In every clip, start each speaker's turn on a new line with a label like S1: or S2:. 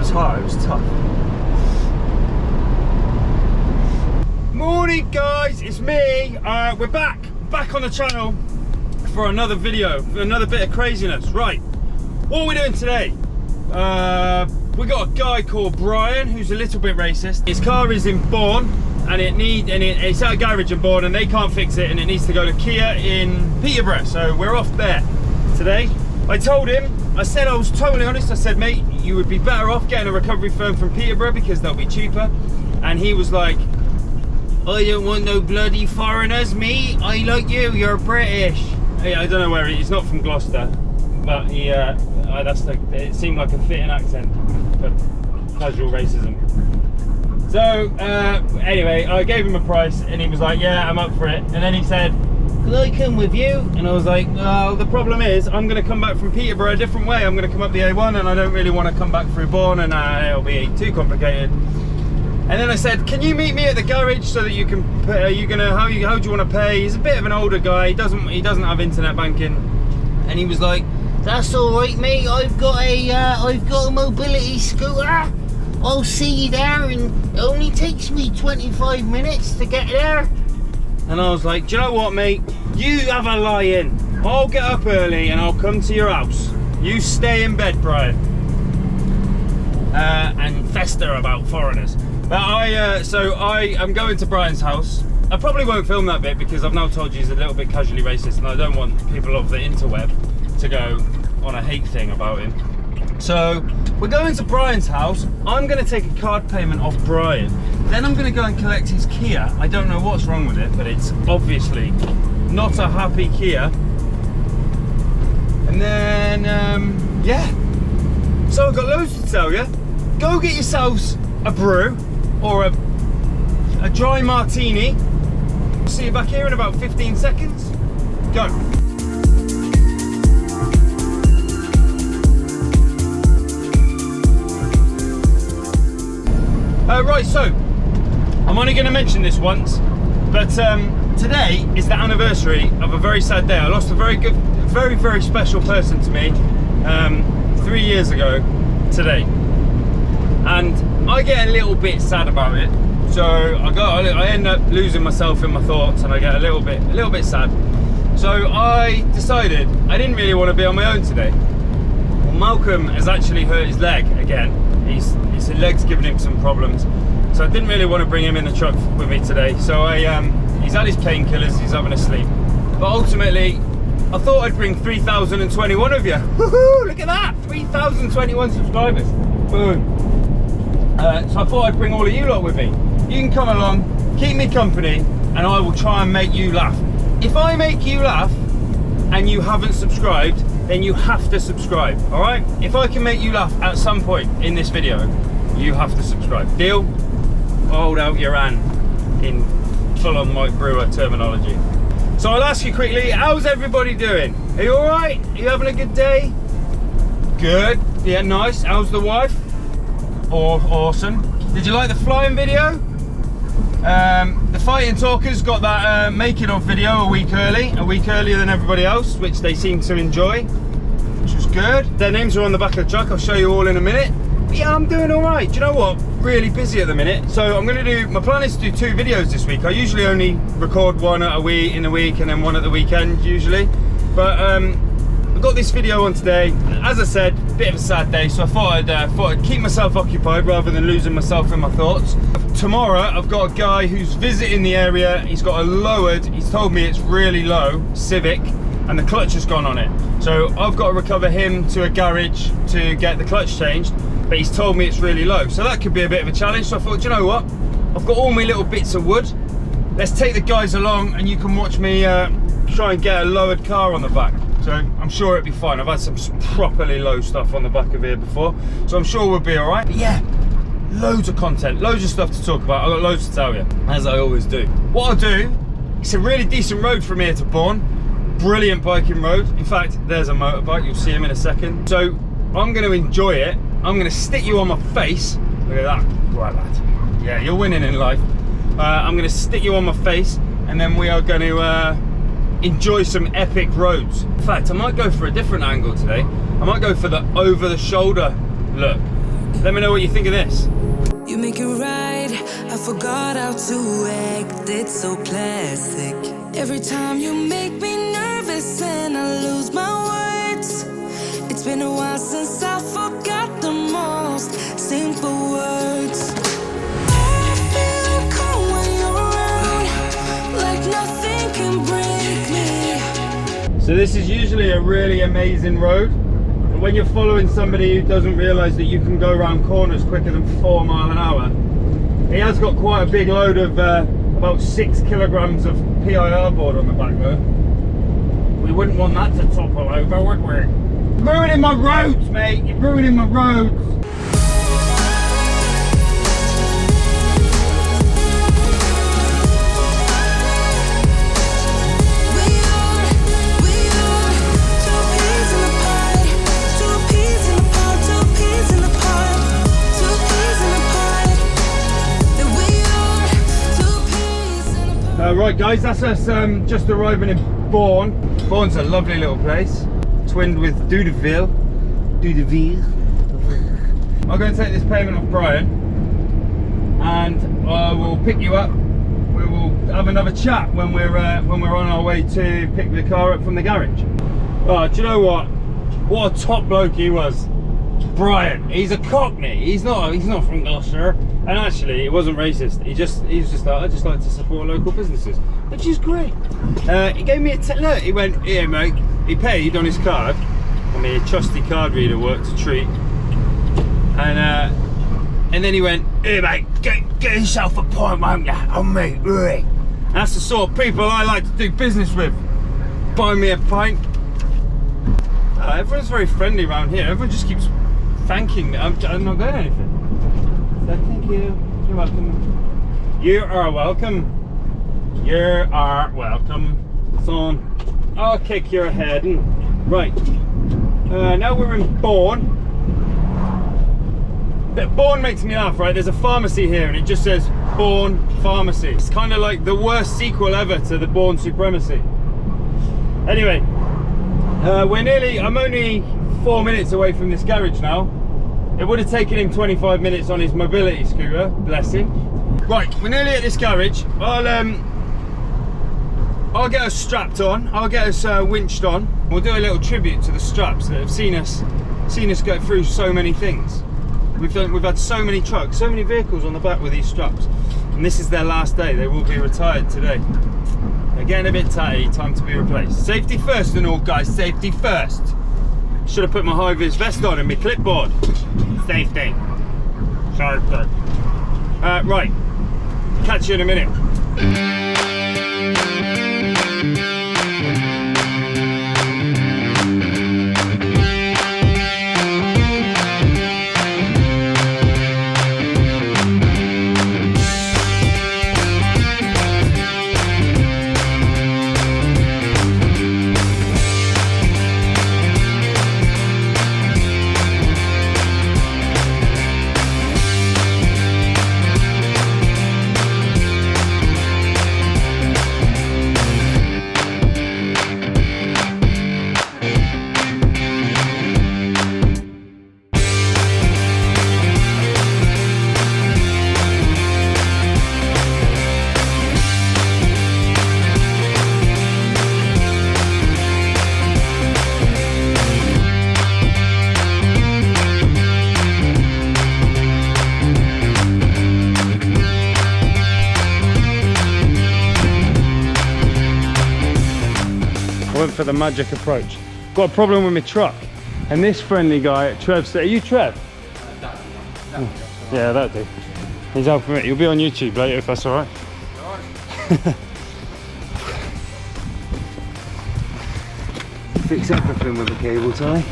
S1: was hard, it was tough. Morning guys, it's me. We're back on the channel for another video, for another bit of craziness. Right, what are we doing today? We got a guy called Brian who's a little bit racist. His car is in Bourne and it's at a garage in Bourne and they can't fix it and it needs to go to Kia in Peterborough. So we're off there today. I told him, I said I was totally honest. I said, mate, you would be better off getting a recovery firm from Peterborough because they'll be cheaper. And he was like, I don't want no bloody foreigners, mate. I like you, you're British. I don't know where he's not from Gloucester, but he, it seemed like a fitting accent for casual racism. So anyway, I gave him a price and he was like, yeah, I'm up for it. And then he said, can I come with you? And I was like, well, the problem is I'm going to come back from Peterborough a different way. I'm going to come up the A1 and I don't really want to come back through Bourne and it'll be too complicated. And then I said, can you meet me at the garage so that you can, how do you want to pay? He's a bit of an older guy, he doesn't have internet banking. And he was like, that's all right, mate, I've got a mobility scooter. I'll see you there and it only takes me 25 minutes to get there. And I was like, do you know what, mate? You have a lie in. I'll get up early and I'll come to your house. You stay in bed, Brian. And fester about foreigners. But I'm going to Brian's house. I probably won't film that bit because I've now told you he's a little bit casually racist and I don't want people of the interweb to go on a hate thing about him. So we're going to Brian's house. I'm going to take a card payment off Brian. Then I'm going to go and collect his Kia. I don't know what's wrong with it, but it's obviously not a happy Kia. And then, yeah. So I've got loads to tell you. Go get yourselves a brew or a dry martini. See you back here in about 15 seconds. Go. Right, so I'm only going to mention this once, but today is the anniversary of a very sad day. I lost a very special person to me 3 years ago today, and I get a little bit sad about it. So I end up losing myself in my thoughts, and I get a little bit sad. So I decided I didn't really want to be on my own today. Well, Malcolm has actually hurt his leg again. His leg's giving him some problems, so I didn't really want to bring him in the truck with me today. So he's had his painkillers, he's having a sleep. But ultimately, I thought I'd bring 3,021 of you. Woohoo! Look at that, 3,021 subscribers. Boom. So I thought I'd bring all of you lot with me. You can come along, keep me company, and I will try and make you laugh. If I make you laugh and you haven't subscribed, then you have to subscribe, all right? If I can make you laugh at some point in this video, you have to subscribe. Deal? Hold out your hand in full-on Mike Brewer terminology. So I'll ask you quickly, how's everybody doing? Are you all right? Are you having a good day? Good, yeah, nice. How's the wife? Awesome. Did you like the flying video? The Fighting Talkers got that making of video a week earlier than everybody else, which they seem to enjoy, which was good. Their names are on the back of the truck, I'll show you all in a minute. But yeah, I'm doing all right. Do you know what? Really busy at the minute. So my plan is to do 2 videos this week. I usually only record one in a week and then one at the weekend usually. But I've got this video on today. As I said, a bit of a sad day, so I thought I'd keep myself occupied rather than losing myself in my thoughts. Tomorrow, I've got a guy who's visiting the area. He's got a lowered, he's told me it's really low, Civic, and the clutch has gone on it. So I've got to recover him to a garage to get the clutch changed, but he's told me it's really low. So that could be a bit of a challenge. So I thought, you know what? I've got all my little bits of wood. Let's take the guys along and you can watch me try and get a lowered car on the back. So I'm sure it'll be fine. I've had some properly low stuff on the back of here before, so I'm sure we'll be all right. But yeah, loads of content, loads of stuff to talk about. I've got loads to tell you, as I always do. What I'll do, it's a really decent road from here to Bourne. Brilliant biking road. In fact, there's a motorbike, you'll see him in a second. So I'm going to enjoy it. I'm going to stick you on my face. Look at that. Right, lad. Yeah, you're winning in life. I'm going to stick you on my face, and then we are going to enjoy some epic roads. In fact, I might go for a different angle today. I might go for the over the shoulder look. Let me know what you think of this.
S2: You make it right, I forgot how to act, it's so classic. Every time you make me nervous and I lose my words. It's been a while since I forgot the most simple words. I feel calm when you're around, like nothing can break me.
S1: So this is usually a really amazing road. And when you're following somebody who doesn't realise that you can go around corners quicker than 4 miles an hour, he has got quite a big load of about 6 kilograms of PIR board on the back though. We wouldn't want that to topple over, would we? Ruining my roads, mate. You're ruining my roads. Right guys, that's us just arriving in Bourne. Bourne's a lovely little place, twinned with Dudeville. I'm going to take this payment off Brian and we'll pick you up. We will have another chat when we're on our way to pick the car up from the garage. Oh, do you know what a top bloke he was. Brian, he's a Cockney. He's not from Gloucester. And actually, it wasn't racist. He was just like, I just like to support local businesses, which is great. He gave me a look. He went, here, mate. He paid on his card. I mean, a trusty card reader worked a treat. And then he went, here, mate, get yourself a pint, won't ya? On me, really. That's the sort of people I like to do business with. Buy me a pint. Everyone's very friendly around here. Everyone just keeps thanking me. I'm not going anything. So thank you. You're welcome. You are welcome. You are welcome, son. I'll kick your head. Right. Now we're in Bourne. But Bourne makes me laugh, right? There's a pharmacy here and it just says Bourne Pharmacy. It's kind of like the worst sequel ever to the Bourne Supremacy. Anyway, I'm only 4 minutes away from this garage now. It would have taken him 25 minutes on his mobility scooter, bless him. Right, we're nearly at this garage. I'll get us strapped on. I'll get us winched on. We'll do a little tribute to the straps that have seen us go through so many things. We've had so many trucks, so many vehicles on the back with these straps, and this is their last day. They will be retired today. They're getting a bit tatty, time to be replaced. Safety first and all, guys, safety first. Should have put my high-vis vest on and my clipboard. Safety. Safety. Right, catch you in a minute. I went for the magic approach. Got a problem with my truck, and this friendly guy at Trev said, are you Trev? Yeah, that'll do. He's helping me. You'll be on YouTube later if that's alright. Fix everything with a cable tie.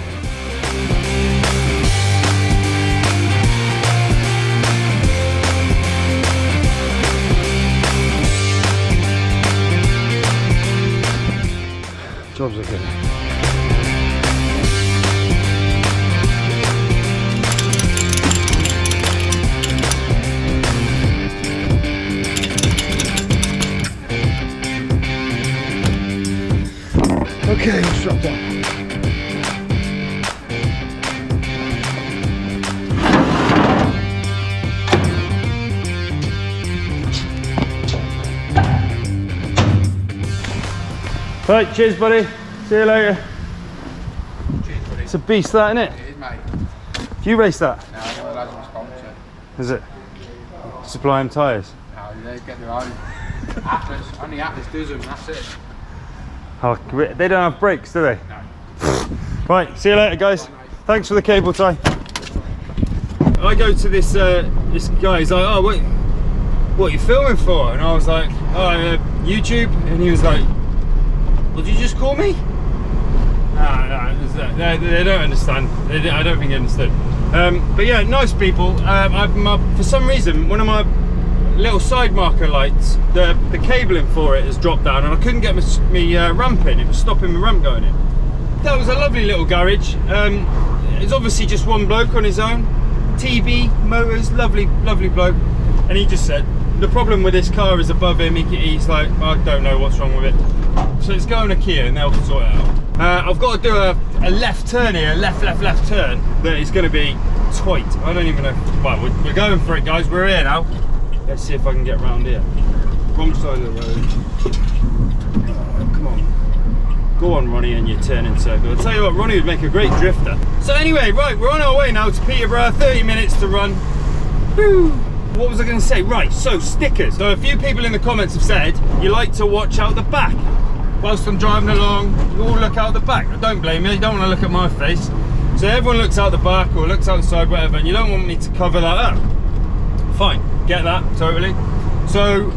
S1: Jobs are good. Okay, let's drop down. Right, cheers buddy. See you later.
S3: Cheers, buddy.
S1: It's a beast that, isn't it?
S3: It is, mate.
S1: Do you race that?
S3: No, one of the lads on sponsor.
S1: Is it? Supply them tyres?
S3: No, they get their own. Atlas, only Atlas does them, that's it.
S1: Oh, they don't have brakes, do they?
S3: No.
S1: Right, see you later guys. Thanks for the cable tie. I go to this this guy, he's like, oh wait, what are you filming for? And I was like, oh, YouTube. And he was like, what did you just call me? No, they don't understand. I don't think they understood. But yeah, nice people. For some reason, one of my little side marker lights, the cabling for it has dropped down, and I couldn't get me ramp in. It was stopping my ramp going in. That was a lovely little garage. It's obviously just one bloke on his own. TB Motors, lovely bloke. And he just said the problem with this car is above him. He's like, I don't know what's wrong with it. So it's going to Kia and they'll sort it out. I've got to do a left turn here, left turn that is going to be tight. I don't even know. Well, we're going for it, guys. We're here now. Let's see if I can get round here. Wrong side of the road. Oh, come on. Go on, Ronnie, and your turning circle. I'll tell you what, Ronnie would make a great drifter. So anyway, right, we're on our way now to Peterborough. 30 minutes to run. Woo! What was I going to say? Right, so stickers. So a few people in the comments have said you like to watch out the back. Whilst I'm driving along, you all look out the back. I don't blame you, you don't want to look at my face. So everyone looks out the back or looks outside, whatever, and you don't want me to cover that up. Fine, get that, totally. So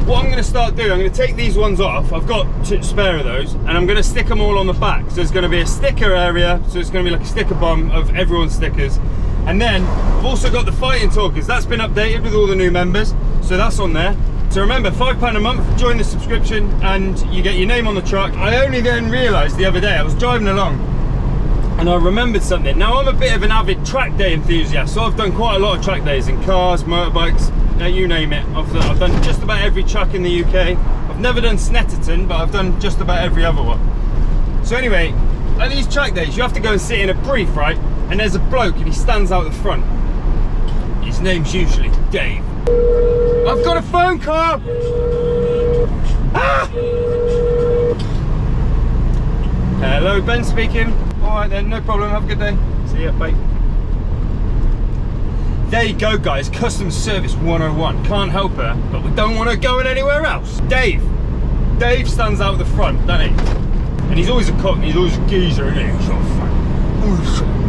S1: what I'm going to start doing, I'm going to take these ones off. I've got two spare of those, and I'm going to stick them all on the back. So there's going to be a sticker area, so it's going to be like a sticker bomb of everyone's stickers. And then I've also got the Fighting Talkers. That's been updated with all the new members, so that's on there. So remember, £5 a month, join the subscription, and you get your name on the truck. I only then realised the other day, I was driving along, and I remembered something. Now, I'm a bit of an avid track day enthusiast, so I've done quite a lot of track days in cars, motorbikes, you name it. I've done just about every track in the UK. I've never done Snetterton, but I've done just about every other one. So anyway, at these track days, you have to go and sit in a brief, right? And there's a bloke, and he stands out the front. His name's usually Dave. I've got a phone call! Ah! Hello, Ben speaking. Alright then, no problem, have a good day. See ya, bye. There you go, guys, customer service 101. Can't help her, but we don't want her going anywhere else. Dave stands out the front, doesn't he? And he's always a cockney, he's always a geezer, isn't he?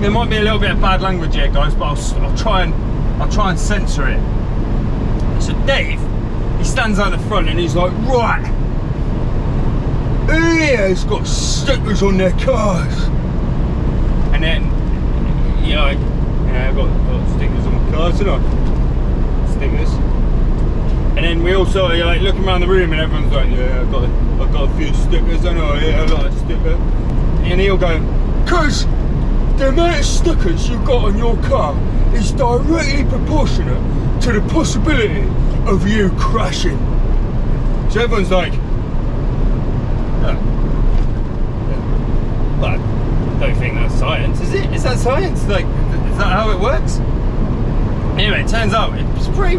S1: There might be a little bit of bad language here, guys, but I'll try and censor it. So Dave, he stands out the front and he's like, right, who here's got stickers on their cars? And then, I've got stickers on my cars, haven't I? Stickers. And then we all sort of like looking around the room and everyone's like, yeah, I've got a few stickers, I know, yeah, I like a sticker. And he'll go, cause the amount of stickers you've got on your car is directly proportionate to the possibility of you crashing. So everyone's like, well, I don't think that's science, is it? Is that science? Like, is that how it works? Anyway, it turns out it's pretty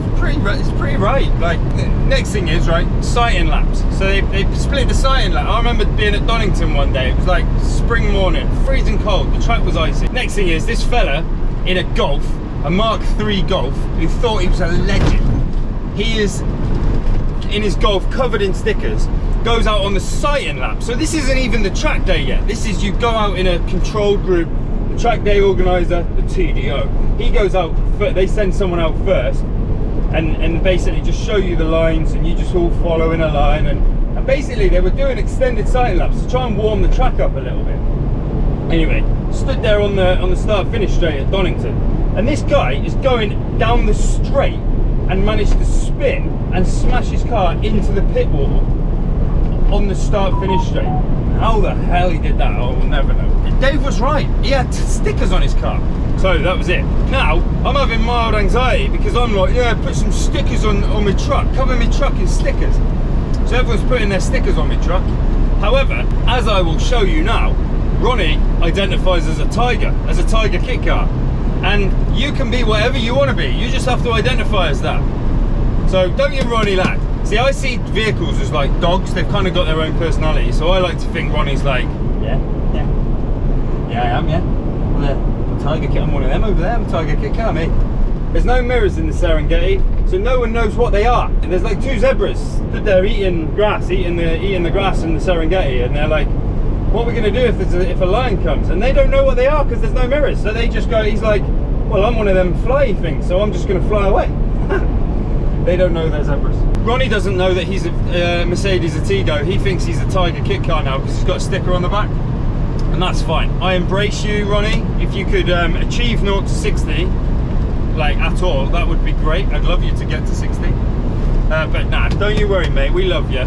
S1: right. Like, the next thing is, right, sighting laps. So they split the sighting lap. I remember being at Donington one day. It was like spring morning, freezing cold. The track was icy. Next thing is this fella in a Golf, a Mark III Golf, who thought he was a legend. He is in his Golf covered in stickers, goes out on the sighting lap. So this isn't even the track day yet. This is you go out in a controlled group. The track day organizer, the TDO, he goes out, they send someone out first and basically just show you the lines, and you just all follow in a line, and basically they were doing extended sighting laps to try and warm the track up a little bit. Anyway, stood there on the start finish straight at Donington, and this guy is going down the straight and managed to spin and smash his car into the pit wall on the start finish straight. How the hell he did that, I will never know. Dave was right, he had stickers on his car. So that was it. Now, I'm having mild anxiety because I'm like, yeah, put some stickers on my truck, cover my truck in stickers. So everyone's putting their stickers on my truck. However, as I will show you now, Ronnie identifies as a Tiger kit car. And you can be whatever you want to be, you just have to identify as that. So don't you, Ronnie lad, See, I see vehicles as like dogs. They've kind of got their own personality. So I like to think Ronnie's like, yeah, I am, yeah. I'm a tiger kit. I'm one of them over there. I'm a tiger kit car, mate. There's no mirrors in the Serengeti, so no one knows what they are. And there's like two zebras stood there eating grass, eating the grass in the Serengeti, and they're like, what are we going to do if a lion comes? And they don't know what they are because there's no mirrors. So they just go, he's like, well, I'm one of them fly things, so I'm just going to fly away. They don't know they're zebras. Ronnie doesn't know that he's a Mercedes Atigo. He thinks he's a Tiger kit car now because he's got a sticker on the back. And that's fine. I embrace you, Ronnie. If you could achieve 0 to 60, like at all, that would be great. I'd love you to get to 60. But nah, don't you worry, mate. We love you.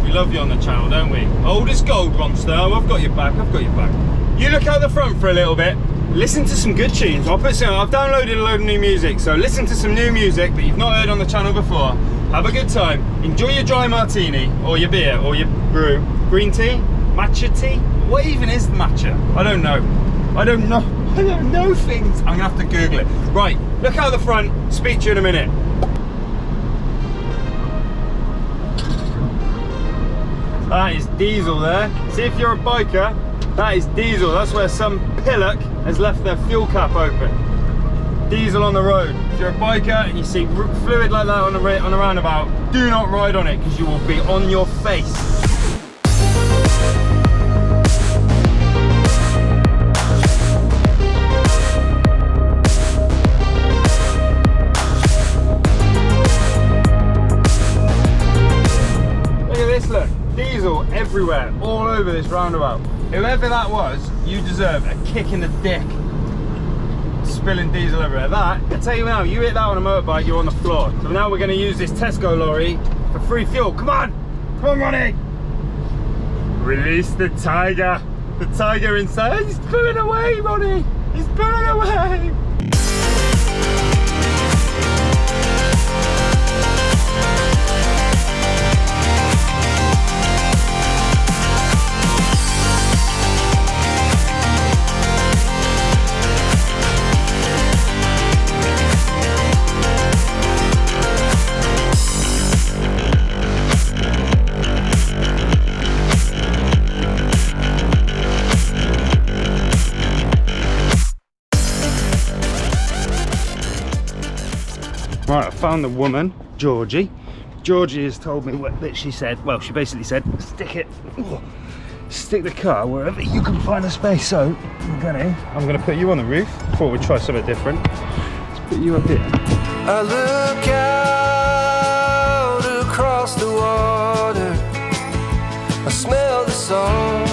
S1: We love you on the channel, don't we? Old as gold, Ronster. I've got your back. I've got your back. You look out the front for a little bit. Listen to some good tunes. I've downloaded a load of new music, so listen to some new music that you've not heard on the channel before. Have a good time. Enjoy your dry martini, or your beer, or your brew. Green tea? Matcha tea? What even is matcha? I don't know. I don't know things. I'm gonna have to Google it. Right, look out the front. Speak to you in a minute. That is diesel there. See, if you're a biker, that is diesel. That's where some pillock has left their fuel cap open. Diesel on the road. If you're a biker and you see fluid like that on a roundabout, do not ride on it because you will be on your face. Look, diesel everywhere, all over this roundabout. Whoever that was, you deserve a kick in the dick. Spilling diesel everywhere. That, I tell you now, you hit that on a motorbike, you're on the floor. So now we're going to use this Tesco lorry for free fuel. Come on, Ronnie. Release the tiger. The tiger inside. He's pulling away, Ronnie. He's pulling away. Right, I found the woman, Georgie. Georgie has told me that she said, well, she basically said, stick the car wherever you can find a space. So I'm gonna put you on the roof. Thought we'd try something different. Let's put you up here.
S4: I look out across the water. I smell the salt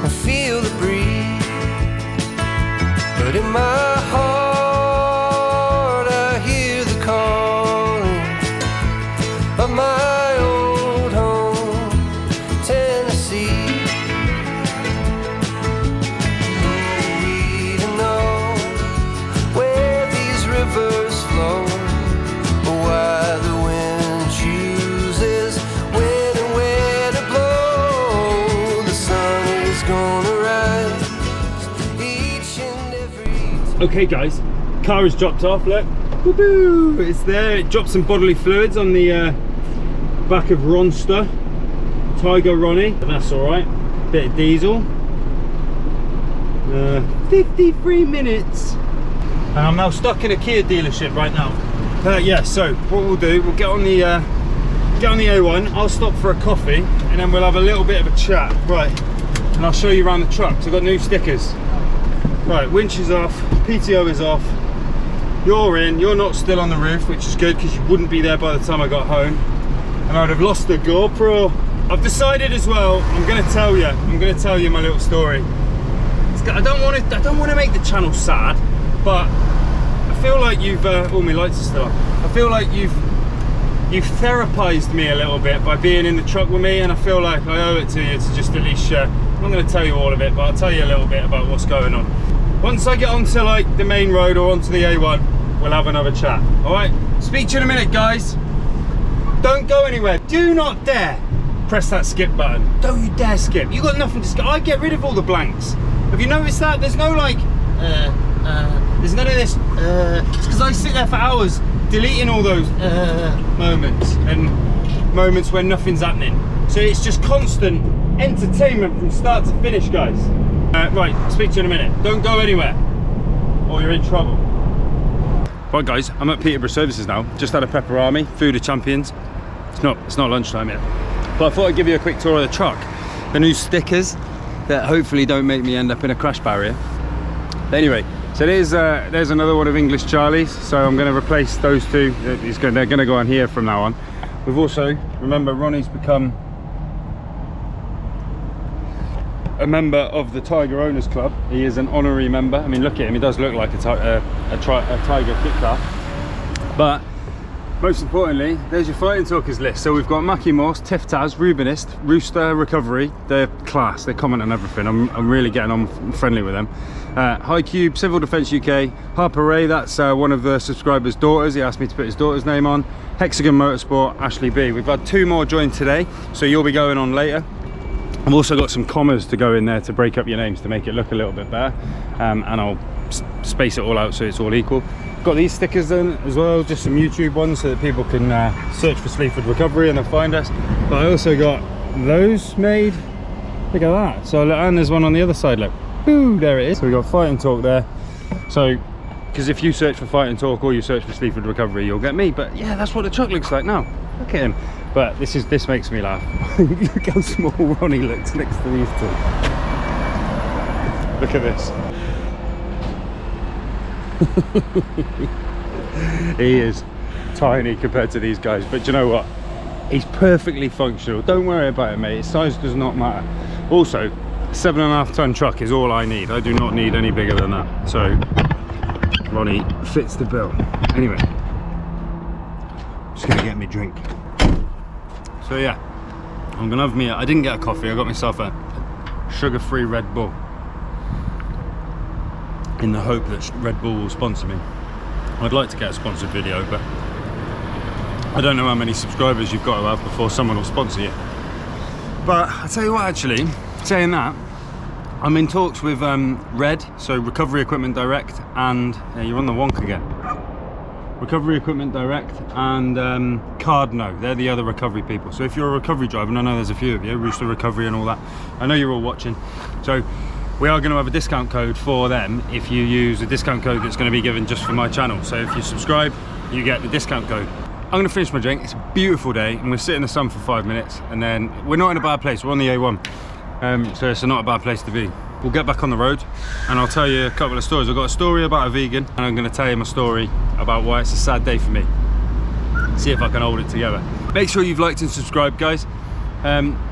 S4: and feel the breeze. But in my heart, of my old home, Tennessee. We don't know where these rivers flow, or why the wind chooses when and where to blow. The sun is gonna rise each and every time.
S1: Okay guys, car is dropped off, look. Woo-hoo! It's there. It dropped some bodily fluids on the back of Ronster, Tiger Ronnie, but that's all right. Bit of diesel. 53 minutes, and I'm now stuck in a Kia dealership right now. Yeah. So what we'll do, we'll get on the A1. I'll stop for a coffee, and then we'll have a little bit of a chat. Right, and I'll show you around the truck. So I've got new stickers. Right, winch is off. PTO is off. You're in. You're not still on the roof, which is good because you wouldn't be there by the time I got home. And I'd have lost the GoPro. I've decided as well, I'm gonna tell you my little story. I don't want to make the channel sad, but I feel like you've all my lights are still on. I feel like you've therapized me a little bit by being in the truck with me, and I feel like I owe it to you to just at least share. I'm not going to tell you all of it, but I'll tell you a little bit about what's going on. Once I get onto like the main road or onto the A1, we'll have another chat. All right, speak to you in a minute, guys. Don't go anywhere. Do not dare press that skip button. Don't you dare skip. You got nothing to skip. I get rid of all the blanks. Have you noticed that? There's no like There's none of this, it's because I sit there for hours deleting all those moments and moments when nothing's happening. So it's just constant entertainment from start to finish, guys. Right, I'll speak to you in a minute. Don't go anywhere or you're in trouble. Right guys, I'm at Peterborough Services now. Just had a Pepperami, food of champions. It's not lunchtime yet. But I thought I'd give you a quick tour of the truck. The new stickers that hopefully don't make me end up in a crash barrier. But anyway, so there's another one of English Charlie's. So I'm going to replace those two. They're going to go on here from now on. We've also, remember, Ronnie's become a member of the Tiger Owners Club. He is an honorary member. I mean, look at him, he does look like a Tiger kit car. But most importantly, there's your fighting talkers list. So we've got Mackie Morse, Tiff Taz, Rubinist, Rooster Recovery. They're class, they comment on everything. I'm really getting on friendly with them. High Cube, Civil Defence UK, Harper Ray, that's one of the subscribers' daughters. He asked me to put his daughter's name on. Hexagon Motorsport, Ashley B. We've had 2 more join today, so you'll be going on later. I've also got some commas to go in there to break up your names to make it look a little bit better, and I'll space it all out so it's all equal. Got these stickers in as well, just some YouTube ones so that people can search for Sleaford Recovery and they'll find us. But I also got those made. Look at that. So, and there's one on the other side, look. Boo, there it is. So we got Fight and Talk there. So, because if you search for Fight and Talk or you search for Sleaford Recovery, you'll get me. But yeah, that's what the truck looks like now. Look at him. But this makes me laugh. Look how small Ronnie looks next to these two. Look at this. He is tiny compared to these guys, but you know what? He's perfectly functional. Don't worry about it, mate. His size does not matter. Also, a 7.5 ton truck is all I need. I do not need any bigger than that. So Ronnie fits the bill. Anyway, just gonna get me a drink. So yeah, I'm gonna have me, I didn't get a coffee, I got myself a sugar-free Red Bull in the hope that Red Bull will sponsor me. I'd like to get a sponsored video, but I don't know how many subscribers you've got to have before someone will sponsor you. But I tell you what, actually, saying that, I'm in talks with Red, so Recovery Equipment Direct, and you're on the wonk again. Recovery Equipment Direct and Cardno, they're the other recovery people. So if you're a recovery driver, and I know there's a few of you, Rooster Recovery and all that, I know you're all watching. So we are going to have a discount code for them if you use a discount code that's going to be given just for my channel. So if you subscribe, you get the discount code. I'm going to finish my drink. It's a beautiful day. I'm going to sit in the sun for 5 minutes, and then we're not in a bad place. We're on the A1, so it's not a bad place to be. We'll get back on the road and I'll tell you a couple of stories. I've got a story about a vegan, and I'm going to tell you my story about why it's a sad day for me. See if I can hold it together. Make sure you've liked and subscribed, guys.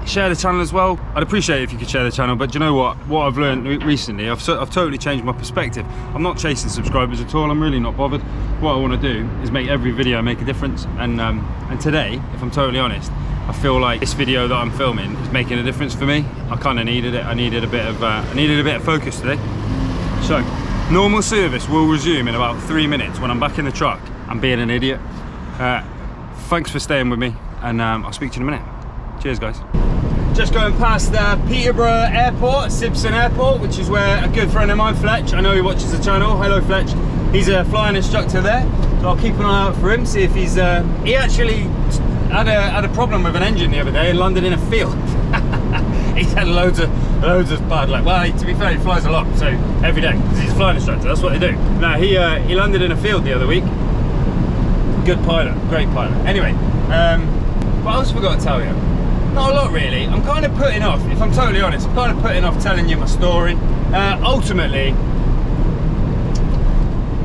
S1: Share the channel as well. I'd appreciate it if you could share the channel, but do you know what I've learned recently? I've totally changed my perspective. I'm not chasing subscribers at all. I'm really not bothered. What I want to do is make every video make a difference, and today, if I'm totally honest, I feel like this video that I'm filming is making a difference for me. I kind of needed it. I needed a bit of focus today. So normal service will resume in about 3 minutes when I'm back in the truck. I'm being an idiot. Thanks for staying with me, and I'll speak to you in a minute. Cheers, guys. Just going past Peterborough Airport, Simpson Airport, which is where a good friend of mine, Fletch, I know he watches the channel. Hello, Fletch. He's a flying instructor there, so I'll keep an eye out for him, see if he's... he actually had a problem with an engine the other day and landed in a field. He's had loads of bad luck. Well, to be fair, he flies a lot, so every day, because he's a flying instructor, that's what they do. No, he landed in a field the other week. Good pilot, great pilot. Anyway, what else have I got to tell you? Not a lot really. I'm kind of putting off, if I'm totally honest, I'm kind of putting off telling you my story. Ultimately,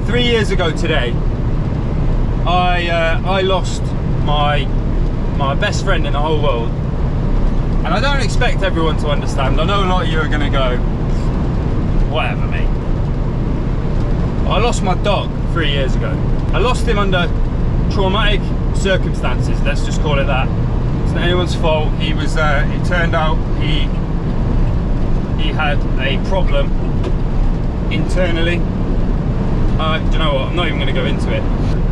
S1: 3 years ago today, I lost my best friend in the whole world, and I don't expect everyone to understand. I know a lot of you are going to go, whatever, mate. I lost my dog 3 years ago. I lost him under traumatic circumstances, let's just call it that. It's not anyone's fault. He was, it turned out he had a problem internally. Do you know what, I'm not even going to go into it.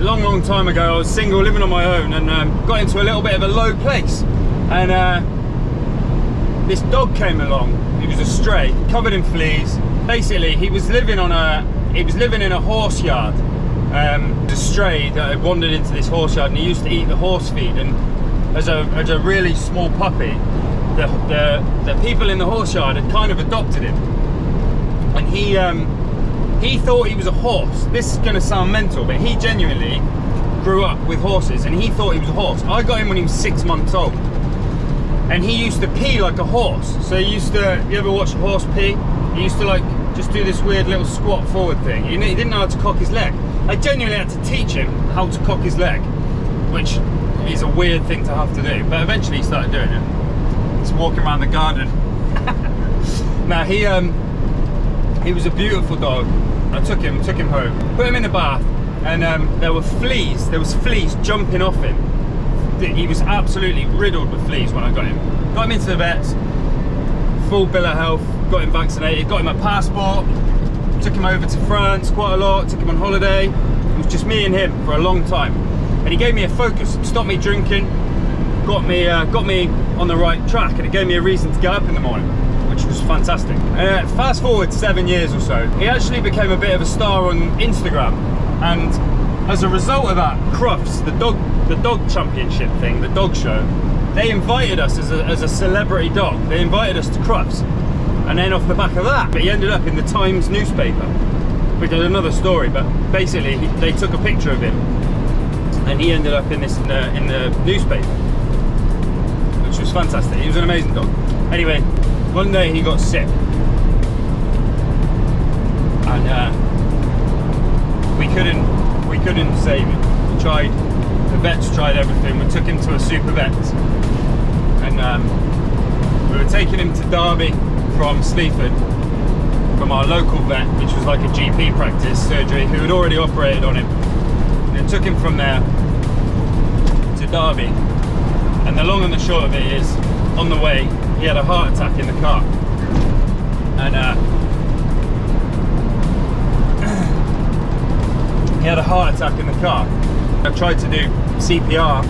S1: A long time ago, I was single, living on my own, and got into a little bit of a low place. And this dog came along. He was a stray, covered in fleas. Basically, he was living on he was living in a horse yard. A stray that had wandered into this horse yard, and he used to eat the horse feed. And as a really small puppy, the people in the horse yard had kind of adopted him, and he thought he was a horse. This is going to sound mental, but he genuinely grew up with horses, and he thought he was a horse. I got him when he was 6 months old, and he used to pee like a horse. So you ever watch a horse pee? He used to like just do this weird little squat forward thing. He didn't know how to cock his leg. I genuinely had to teach him how to cock his leg, which is a weird thing to have to do, but eventually he started doing it. Just walking around the garden. Now he was a beautiful dog. I took him home, put him in the bath, and there was fleas jumping off him. He was absolutely riddled with fleas when I got him into the vets, full bill of health, got him vaccinated, got him a passport, took him over to France quite a lot, took him on holiday. It was just me and him for a long time, and he gave me a focus, stopped me drinking, got me on the right track, and it gave me a reason to get up in the morning, which was fantastic. Fast forward 7 years or so, he actually became a bit of a star on Instagram, and as a result of that, Crufts, the dog championship thing, the dog show, they invited us as a celebrity dog. They invited us to Crufts, and then off the back of that, he ended up in the Times newspaper, which is another story. But basically, they took a picture of him, and he ended up in the newspaper, which was fantastic. He was an amazing dog. Anyway, one day he got sick, and we couldn't save him. We tried, the vets tried everything. We took him to a super vet, and we were taking him to Derby from Sleaford, from our local vet, which was like a GP practice surgery, who had already operated on him. And took him from there to Derby, and the long and the short of it is, on the way, he had a heart attack in the car, and he had a heart attack in the car. I tried to do CPR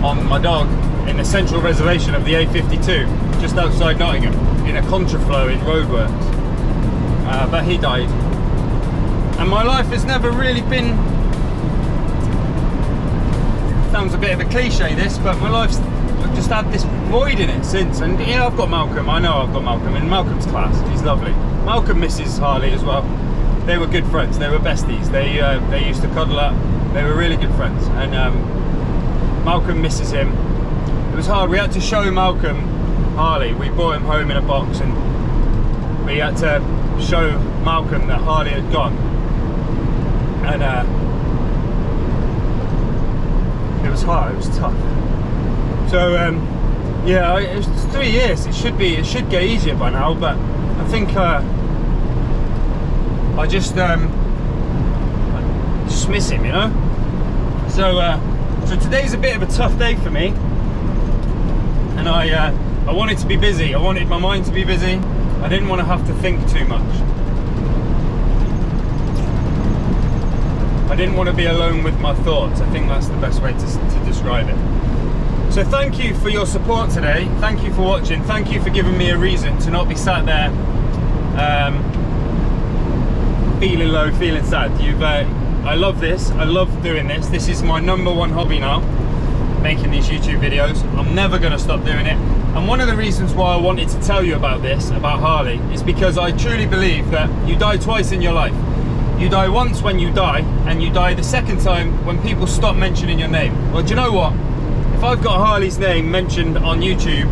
S1: on my dog in the central reservation of the A52, just outside Nottingham, in a contraflow in roadworks, but he died. And my life has never really been, sounds a bit of a cliche this, but my life's, I've just had this void in it since. And yeah, I've got Malcolm, I know I've got Malcolm, and Malcolm's class, he's lovely. Malcolm misses Harley as well. They were good friends, they were besties, they used to cuddle up, they were really good friends, and Malcolm misses him. It was hard, we had to show Malcolm Harley. We brought him home in a box, and we had to show Malcolm that Harley had gone, and it was hard, it was tough. So yeah, it was 3 years. It should get easier by now, but I think I just miss him, you know. So today's a bit of a tough day for me, and I wanted to be busy. I wanted my mind to be busy. I didn't want to have to think too much. I didn't want to be alone with my thoughts. I think that's the best way to describe it. So thank you for your support today. Thank you for watching. Thank you for giving me a reason to not be sat there feeling low, feeling sad. I love this. I love doing this. This is my #1 hobby now, making these YouTube videos. I'm never going to stop doing it. And one of the reasons why I wanted to tell you about this, about Harley, is because I truly believe that you die twice in your life. You die once when you die, and you die the second time when people stop mentioning your name. Well, do you know what? If I've got Harley's name mentioned on YouTube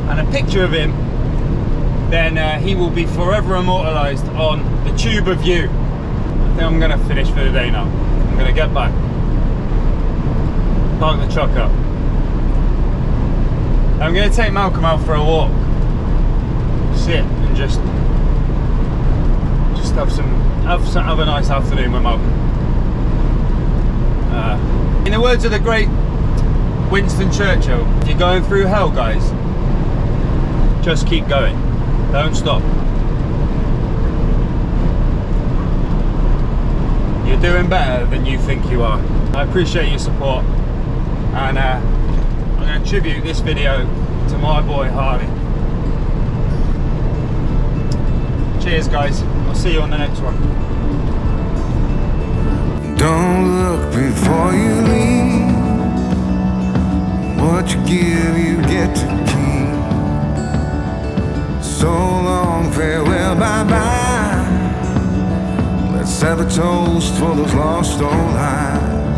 S1: and a picture of him, then he will be forever immortalised on the tube of you. I think I'm going to finish for the day now. I'm going to get back, park the truck up. I'm going to take Malcolm out for a walk, sit and just have a nice afternoon with Malcolm. In the words of the great Winston Churchill, if you're going through hell, guys, just keep going, don't stop. You're doing better than you think you are. I appreciate your support, and I'm going to tribute this video to my boy Harley. Cheers guys, I'll see you on the next one.
S4: Don't look before you leave. What you give, you get to keep. So long, farewell, bye-bye. Let's have a toast for those lost old lives.